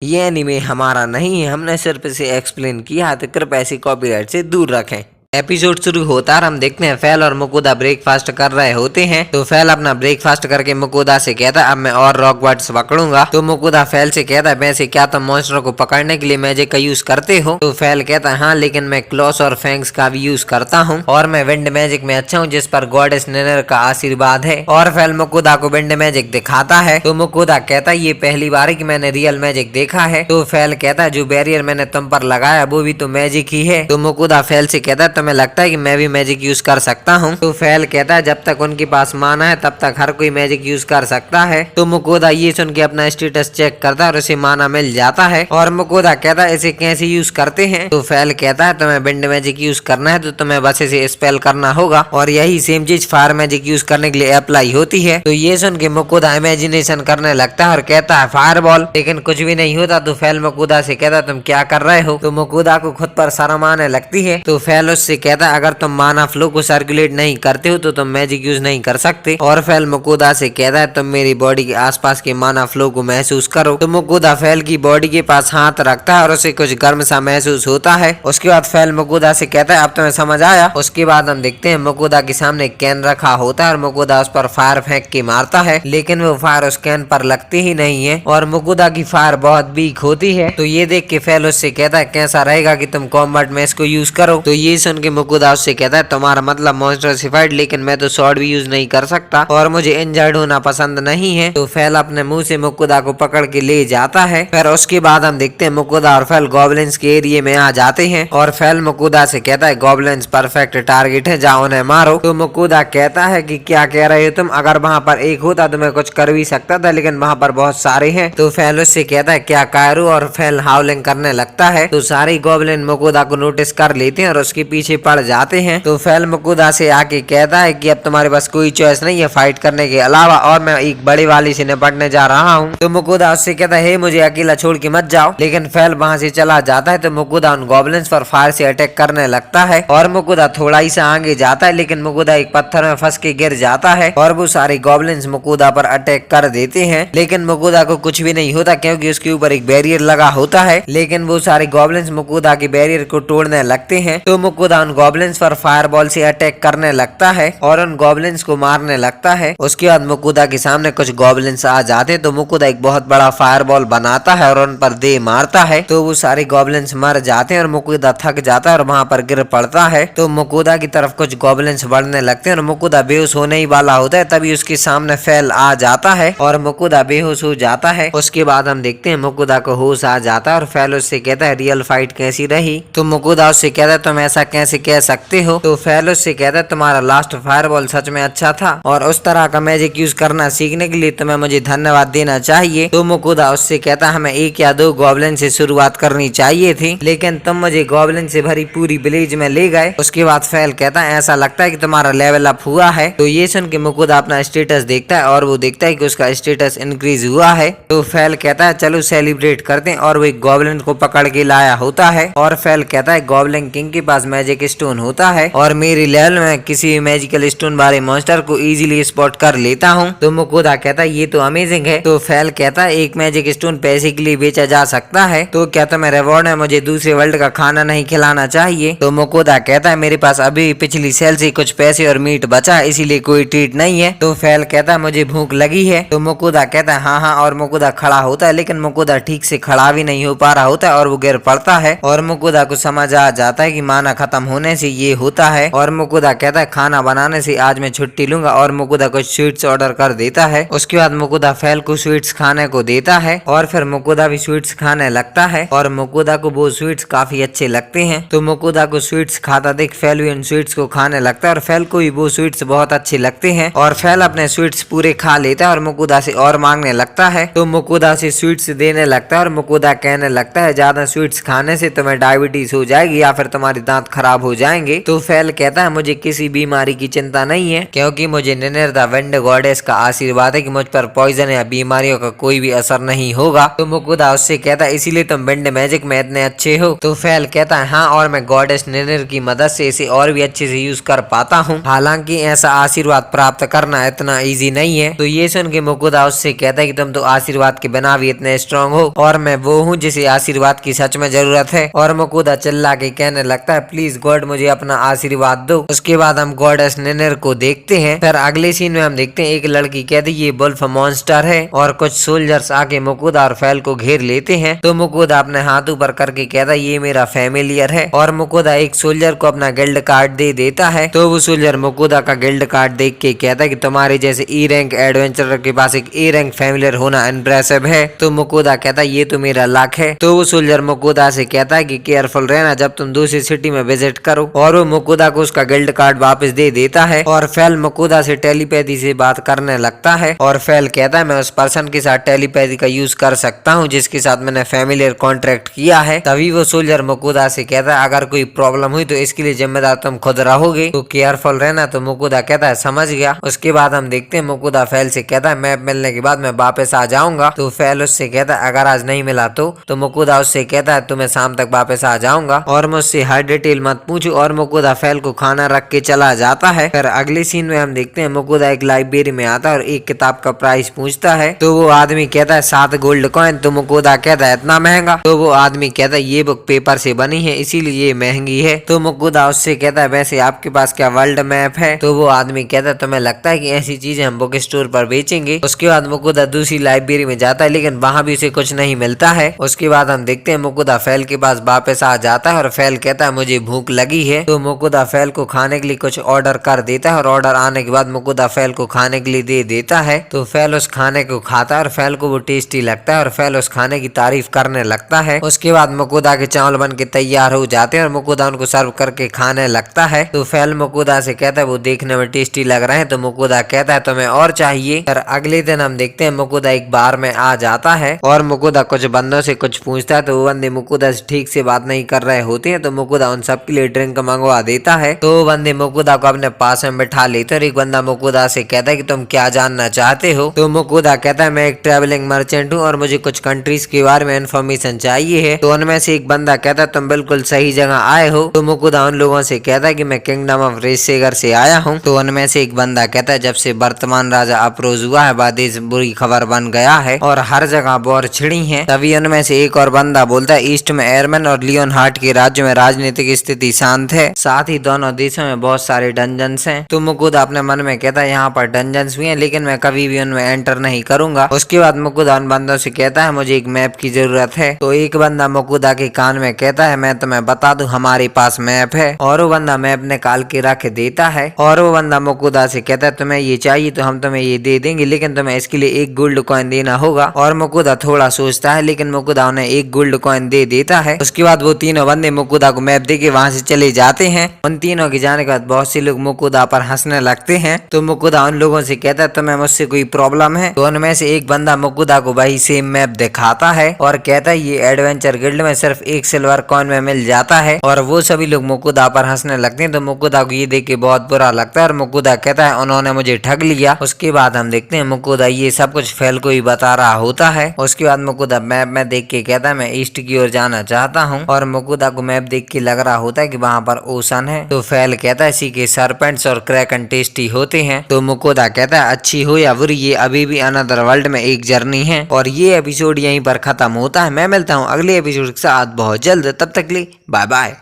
ये एनीमे हमारा नहीं है, हमने सिर्फ इसे एक्सप्लेन किया है, तो कृपया इसे कॉपीराइट से दूर रखें। एपिसोड शुरू होता है और हम देखते हैं फैल और मुकुदा ब्रेकफास्ट कर रहे होते हैं। तो फैल अपना ब्रेकफास्ट करके मुकुदा से कहता है अब मैं और रॉक बर्ड्स पकड़ूंगा। तो मुकुदा फैल से कहता है वैसे क्या तुम मॉन्स्टर को पकड़ने के लिए मैजिक का यूज करते हो? तो फैल कहता है हाँ, लेकिन मैं क्लॉस और फैंग्स का भी यूज करता हूँ और मैं विंड मैजिक में अच्छा हूँ जिस पर गॉडेस नेनर का आशीर्वाद है। और फैल मुकुदा को विंड मैजिक दिखाता है। तो मुकुदा कहता है ये पहली बार है कि मैंने रियल मैजिक देखा है। तो फैल कहता है जो बैरियर मैंने तुम पर लगाया वो भी तो मैजिक ही है। तो मुकुदा फैल से कहता है तुम्हें लगता है कि मैं भी मैजिक यूज कर सकता हूँ? तो फैल कहता है जब तक उनके पास माना है तब तक हर कोई मैजिक यूज कर सकता है। तो मुकुदा ये सुन के अपना स्टेटस चेक करता है और उसे माना मिल जाता है। और मुकुदा कहता है इसे कैसे यूज करते हैं? तो फैल कहता है तुम्हें विंड मैजिक यूज करना है तो तुम्हें बस इसे स्पेल करना होगा और यही सेम चीज फायर मैजिक यूज करने के लिए अप्लाई होती है। तो ये सुन के मुकुदा इमेजिनेशन करने लगता है और कहता है फायर बॉल, लेकिन कुछ भी नहीं होता। तो फैल मुकुदा से कहता तुम क्या कर रहे हो? तो मुकुदा को खुद पर शर्म आने लगती है। तो फैल उससे कहता है अगर तुम माना फ्लो को सर्कुलेट नहीं करते हो तो तुम मैजिक यूज नहीं कर सकते। और फैल मुकुदा से कहता है तुम मेरी बॉडी के आसपास के माना फ्लो को महसूस करो। तो मुकुदा फैल की बॉडी के पास हाथ रखता है और उसे कुछ गर्म सा महसूस होता है। उसके बाद फैल मुकुदा से कहता है अब तुम्हें समझ आया? उसके बाद हम देखते हैं मुकुदा के सामने कैन रखा होता है और मुकुदा उस पर फायर फेंक के मारता है, लेकिन वो फायर उस कैन पर लगती ही नहीं है और मुकुदा की फायर बहुत वीक होती है। तो ये देख के फैल उससे कहता है कैसा रहेगा कि तुम कॉम्बैट में इसको यूज करो। तो ये सुन के मुकुदा उससे कहता है तुम्हारा मतलब मॉन्स्टर से फाइट, लेकिन मैं तो स्वॉर्ड भी यूज नहीं कर सकता और मुझे इंजर्ड होना पसंद नहीं है। तो फैल अपने मुंह से मुकुदा को पकड़ के ले जाता है। फिर उसके बाद हम देखते हैं मुकुदा और फैल गॉब्लिन्स के एरिया में आ जाते हैं और फैल मुकुदा से कहता है गॉब्लिन्स परफेक्ट टारगेट है, जाओ उन्हें मारो। तो मुकुदा कहता है कि क्या कह रहे हो तुम? अगर वहाँ पर एक होता तो मैं कुछ कर भी सकता था, लेकिन वहाँ पर बहुत सारे हैं। तो फैल उससे कहता है क्या कायरू? और फैल हाउलिंग करने लगता है। तो सारे गॉब्लिन मुकुदा को नोटिस कर लेते हैं और उसके पीछे पड़ जाते हैं। तो फैल मुकुदा से आके कहता है कि अब तुम्हारे पास कोई चॉइस नहीं है फाइट करने के अलावा और मैं एक बड़े वाली से निपटने जा रहा हूँ। तो मुकुदा उससे कहता है मुझे अकेला छोड़ के मत जाओ, लेकिन फैल वहाँ से चला जाता है। तो मुकुदा उन गॉब्लिन्स पर फायर से अटैक करने लगता है और मुकुदा थोड़ा ही सा आगे जाता है, लेकिन मुकुदा एक पत्थर में फंस के गिर जाता है और वो सारे गॉब्लिन्स मुकुदा पर अटैक कर देते हैं, लेकिन मुकुदा को कुछ भी नहीं होता क्योंकि उसके ऊपर एक बैरियर लगा होता है। लेकिन वो सारे गॉब्लिन्स मुकुदा के बैरियर को तोड़ने लगते हैं। तो मुकुदा उन गॉब्लिन्स पर फायर बॉल से अटैक करने लगता है और उन गॉब्लिन्स को मारने लगता है। उसके बाद मुकुदा के सामने कुछ गॉब्लिन्स आ जाते हैं। तो मुकुदा एक बहुत बड़ा फायर बॉल बनाता है और उन पर दे मारता है। तो वो सारे गॉब्लिन्स मर जाते हैं और मुकुदा थक जाता है और वहाँ पर गिर पड़ता है। तो मुकुदा की तरफ कुछ गॉब्लिन्स बढ़ने लगते हैं और मुकुदा बेहोश होने ही वाला होता है, तभी उसके सामने फैल आ जाता है और मुकुदा बेहोश हो जाता है। उसके बाद हम देखते हैं मुकुदा को होश आ जाता है और फैल उससे कहता है रियल फाइट कैसी रही? तो मुकुदा उससे कहता है तुम ऐसा कैसे कह सकते हो? तो फैल उससे कहता है तुम्हारा लास्ट फायरबॉल सच में अच्छा था और उस तरह का मैजिक यूज करना सीखने के लिए तुम्हें मुझे धन्यवाद देना चाहिए। तो मुकुदा उससे कहता हमें एक या दो गॉब्लिन से शुरुआत करनी चाहिए थी, लेकिन तुम मुझे गॉब्लिन से भरी पूरी विलेज में ले गए। उसके बाद फैल कहता है ऐसा लगता है कि तुम्हारा लेवल अप हुआ है। तो ये सुन के मुकुदा अपना स्टेटस देखता है और वो देखता है कि उसका स्टेटस इंक्रीज हुआ है। तो फैल कहता है चलो सेलिब्रेट करते हैं और वो एक गॉब्लिन को पकड़ के लाया होता है और फैल कहता है गॉब्लिन किंग के पास मैजिक स्टोन होता है और मेरी लेवल में किसी भी मैजिकल स्टोन वाले मॉन्स्टर को इजीली स्पॉट कर लेता हूँ। तो मुकुदा कहता है ये तो अमेजिंग है। तो फैल कहता है एक मैजिक स्टोन पैसे के लिए बेचा जा सकता है, तो क्या तुम्हें रिवॉर्ड में मुझे दूसरे वर्ल्ड का खाना नहीं खिलाना चाहिए? तो मुकुदा कहता है मेरे पास अभी पिछली सेल से कुछ पैसे और मीट बचा है, इसीलिए कोई ट्रीट नहीं है। तो फैल कहता है मुझे भूख लगी है। तो मुकुदा कहता है हाँ हाँ, और मुकुदा खड़ा होता है, लेकिन मुकुदा ठीक से खड़ा भी नहीं हो पा रहा होता है और वो गिर पड़ता है और मुकुदा को समझ आ जाता है कि माना खत्म होने से ये होता है और मुकुदा कहता है खाना बनाने से आज मैं छुट्टी लूंगा और मुकुदा कुछ स्वीट्स ऑर्डर कर देता है। उसके बाद मुकुदा फैल को स्वीट्स खाने को देता है और फिर मुकुदा भी स्वीट्स खाने लगता है और मुकुदा को वो स्वीट्स काफी अच्छे लगते हैं। तो मुकुदा को स्वीट्स खाता देख फैल भी उन स्वीट्स को खाने लगता है और फैल को भी वो स्वीट्स बहुत अच्छे लगते हैं और फैल अपने स्वीट्स पूरे खा लेता है और मुकुदा से और मांगने लगता है। तो मुकुदा से स्वीट्स देने लगता है और मुकुदा कहने लगता है ज्यादा स्वीट्स खाने से तुम्हें डायबिटीज हो जाएगी या फिर तुम्हारी दांत खराब खराब हो जाएंगे। तो फैल कहता है मुझे किसी बीमारी की चिंता नहीं है, क्योंकि मुझे निनेर द विंड गॉडेस का आशीर्वाद है कि मुझ पर पॉइजन या बीमारियों का कोई भी असर नहीं होगा। तो मुकुदा उससे कहता है इसीलिए तुम विंड मैजिक में इतने अच्छे हो। तो फैल कहता है हाँ, और मैं गॉडेस निनेर की मदद से इसे और भी अच्छे से यूज कर पाता हूँ। हालांकि ऐसा आशीर्वाद प्राप्त करना इतना इजी नहीं है। तो ये सुन के मुकुदा उससे कहता है कि तुम तो आशीर्वाद के बिना भी इतने स्ट्रांग हो, और मैं वो हूँ जिसे आशीर्वाद की सच में जरूरत है। और मुकुदा चिल्ला के कहने लगता है प्लीज गॉड मुझे अपना आशीर्वाद दो। उसके बाद हम गॉडेस निनेर को देखते हैं। फिर अगले सीन में हम देखते हैं एक लड़की कहती ये वुल्फ मॉन्स्टर है, और कुछ सोल्जर्स आके मुकुदा और फैल को घेर लेते हैं। तो मुकुदा अपने हाथ ऊपर करके कहता है ये मेरा फैमिलियर है, और मुकुदा एक सोल्जर को अपना गिल्ड कार्ड दे देता है। तो वो सोल्जर मुकुदा का गिल्ड कार्ड देख के कहता है कि तुम्हारे जैसे ई रैंक एडवेंचरर के पास एक ए रैंक फैमिलियर होना इम्प्रेसिव है। तो मुकुदा कहता है ये तो मेरा लक है। तो वो सोल्जर मुकुदा से कहता है कि केयरफुल रहना जब तुम दूसरी सिटी में विजिट करो, और वो मुकुदा को उसका गिल्ड कार्ड वापस दे देता है। और फैल मुकुदा से टेलीपैथी से बात करने लगता है, और फैल कहता है मैं उस पर्सन के साथ टेलीपैथी का यूज कर सकता हूँ जिसके साथ मैंने फैमिलियर कॉन्ट्रैक्ट किया है। तभी वो सोल्जर मुकुदा से कहता है अगर कोई प्रॉब्लम हुई तो इसके लिए जिम्मेदार तुम खुद रहोगे, तो केयरफुल रहना। तो मुकुदा कहता है समझ गया। उसके बाद हम देखते हैं मुकुदा फैल से कहता है मैप मिलने के बाद मैं वापस आ जाऊंगा। तो फैल उससे कहता है अगर आज नहीं मिला तो मुकुदा उससे कहता है तुम्हें शाम तक वापस आ जाऊंगा, और मुझसे हर डिटेल मत पूछो। और मुकुदा फैल को खाना रख के चला जाता है। फिर अगले सीन में हम देखते हैं मुकुदा एक लाइब्रेरी में आता है और एक किताब का प्राइस पूछता है। तो वो आदमी कहता है 7 गोल्ड कॉइन। तो मुकुदा कहता है इतना महंगा। तो वो आदमी कहता है ये बुक पेपर से बनी है इसीलिए ये महंगी है। तो मुकुदा उससे कहता है वैसे आपके पास क्या वर्ल्ड मैप है? तो वो आदमी कहता है तुम्हें लगता है कि ऐसी चीजें हम बुक स्टोर पर बेचेंगे? उसके बाद मुकुदा दूसरी लाइब्रेरी में जाता है, लेकिन वहां भी उसे कुछ नहीं मिलता है। उसके बाद हम देखते हैं मुकुदा फैल के पास वापस आ जाता है, और फैल कहता है मुझे भूख लगी है। तो मुकुदा फैल को खाने के लिए कुछ ऑर्डर कर देता है, और ऑर्डर आने के बाद मुकुदा फैल को खाने के लिए दे देता है। तो फैल उस खाने को खाता है और फैल को वो टेस्टी लगता है, और फैल उस खाने की तारीफ करने लगता है। उसके बाद मुकुदा के चावल बन के तैयार हो जाते हैं, और मुकुदा उनको सर्व करके खाने लगता है। तो फैल मुकुदा से कहता है वो देखने में टेस्टी लग रहे हैं। तो मुकुदा कहता है तुम्हें और चाहिए? फिर अगले दिन हम देखते हैं मुकुदा एक बार में आ जाता है, और मुकुदा कुछ बंदों से कुछ पूछता है। तो वो बंदे मुकुदा से ठीक से बात नहीं कर रहे होते हैं। तो मुकुदा उन सबके लिए ड्रिंक मंगवा देता है। तो वो बंदे मुकुदा को अपने पास में बिठा लेते हैं, और एक बंदा मुकुदा से कहता है कि तुम क्या जानना चाहते हो? तो मुकुदा कहता है मैं एक ट्रैवलिंग मर्चेंट हूँ और मुझे कुछ कंट्रीज के बारे में इन्फॉर्मेशन चाहिए है। तो उनमें से एक बंदा कहता है तुम बिल्कुल सही जगह आए हो। तो मुकुदा उन लोगों से कहता है कि मैं किंगडम ऑफ रेसेगर से आया हूँ। तो उनमें से एक बंदा कहता है जब से वर्तमान राजा अप्रोज हुआ है बादेश बुरी खबर बन गया है और हर जगह वॉर छिड़ी है। तभी उनमें से एक और बंदा बोलता है ईस्ट में एयरमैन और लियोन हार्ट के राज्य में राजनीतिक स्थिति शांत है, साथ ही दोनों देशों में बहुत सारे डंजन्स हैं। तो मुकुदा अपने मन में कहता है यहाँ पर डंजन्स भी हैं, लेकिन मैं कभी भी उनमें एंटर नहीं करूंगा। उसके बाद मुकुदा उन बंदों से कहता है मुझे एक मैप की जरूरत है। तो एक बंदा मुकुदा के कान में कहता है मैं तुम्हें बता दूं हमारे पास मैप है, और वो बंदा मैप निकाल के रख देता है। और वो बंदा मुकुदा से कहता है तुम्हें ये चाहिए तो हम तुम्हें ये दे देंगे, लेकिन तुम्हें इसके लिए 1 गोल्ड कॉइन देना होगा। और मुकुदा थोड़ा सोचता है, लेकिन मुकुदा उन्हें 1 गोल्ड कॉइन दे देता है। उसके बाद वो तीनों बंदे मुकुदा को मैप देके वहां से चले जाते हैं। उन तीनों के जाने के बाद बहुत से लोग मुकुदा पर हंसने लगते हैं। तो मुकुदा उन लोगों से कहता है तुम्हें मुझसे कोई प्रॉब्लम है? तो उनमें से एक बंदा मुकुदा को वही सेम मैप दिखाता है और कहता है ये एडवेंचर गिल्ड में सिर्फ 1 सिल्वर कॉइन में मिल जाता है। और वो सभी लोग मुकुदा पर हंसने लगते हैं। तो मुकुदा को ये देख के बहुत बुरा लगता है और मुकुदा कहता है उन्होंने मुझे ठग लिया। उसके बाद हम देखते हैं मुकुदा ये सब कुछ फैल को ही बता रहा होता है। उसके बाद मुकुदा मैप में देख के कहता है मैं ईस्ट की ओर जाना चाहता हूँ, और मुकुदा को मैप देख के लग रहा होता है कि वहाँ पर ओशन है। तो फैल कहता है इसी के सरपेंट्स और क्रैकन टेस्टी होते हैं। तो मुकुदा कहता है अच्छी हो या बुरी ये अभी भी अनदर वर्ल्ड में एक जर्नी है। और ये एपिसोड यहीं पर खत्म होता है। मैं मिलता हूँ अगले एपिसोड के साथ बहुत जल्द, तब तक के लिए बाय बाय।